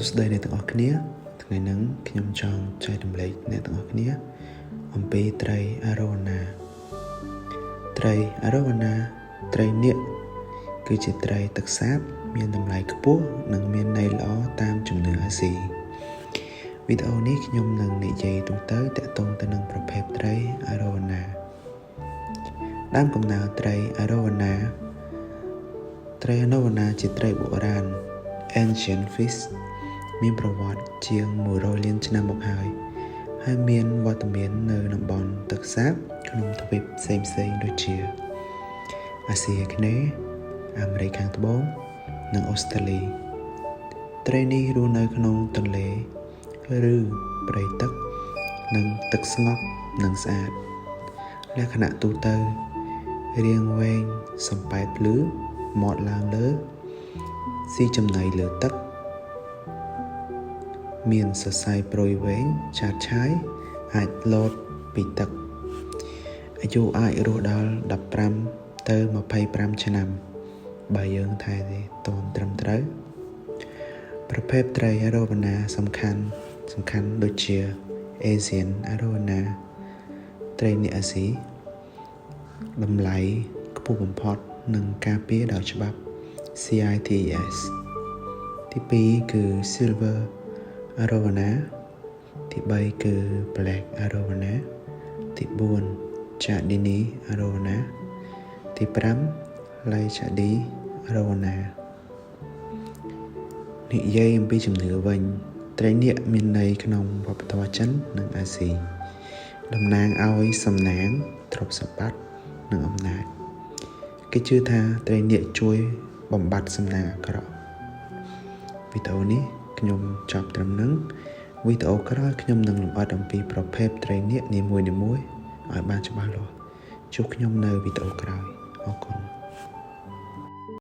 ស្តីអ្នកទាំងអស់គ្នាថ្ងៃនេះខ្ញុំចង់ចែករំលែកអ្នកទាំងអស់គ្នាអំពីត្រីអារ៉ូវណាត្រីអារ៉ូវណាត្រីនាគគឺជាត្រីទឹកសាបមានតម្លៃខ្ពស់និងមានន័យល្អតាមជំនឿអាស៊ីវីដេអូនេះខ្ញុំនឹងនិយាយទូទៅទាក់ទងទៅនឹងប្រភេទត្រីអារ៉ូវណាដើមកំណើតត្រីអារ៉ូវណាជាត្រីបុរាណ Ancient Fish មានប្រវត្តិជាង100លានឆ្នាំមកហើយមានវត្តមាននៅតំបន់ទឹកសាបក្នុងទ្វីបផ្សេងៗដូចជាអាស៊ីអាគ្នេយ៍អាមេរិកខាងត្បូងនិងអូស្ត្រាលីត្រីនេះរស់នៅក្នុងទន្លេឬព្រៃទឹកនិងទឹកស្ងប់និងស្អាតលក្ខណៈទូទៅរាងវែងសំប៉ែតភ្លឺមាត់ឡើងលើស៊ីចំណីលើទឹកមានសរសៃព្រុយវែងឆាតឆាយអាចលោតពីទឹកអាយុអាចរស់ដល់15ទៅ25ឆ្នាំបើយើងថែទាំត្រឹមត្រូវប្រភេទត្រីអារ៉ូវណាសំខាន់ដូចជា Asian Arowana ត្រីនាគអាស៊ីតម្លៃខ្ពស់បំផុតនិងការពារដោយច្បាប់ CITES ទី2គឺ Silver Arowana ទី3គឺ Black Arowana ទី4 Chardini Arowana ទី5 Leichhardi Arowana និយាយអំពីជំនឿវិញត្រីនាគមានន័យក្នុងវប្បធម៌ចិននិងអាស៊ីតំណាងឲ្យសំណាងទ្រព្យសម្បត្តិនិងអំណាចគេជឿថាត្រីនាគជួយបំបត្តិសំណាងអាក្រក់វីដេអូនេះខ្ញុំចប់ត្រឹមហ្នឹងវីដេអូក្រោយខ្ញុំនឹងលម្អិតអំពីប្រភេទត្រីនាគនីមួយៗឲ្យបានច្បាស់លាស់ជួបខ្ញុំនៅវីដេអូក្រោយអរគុណ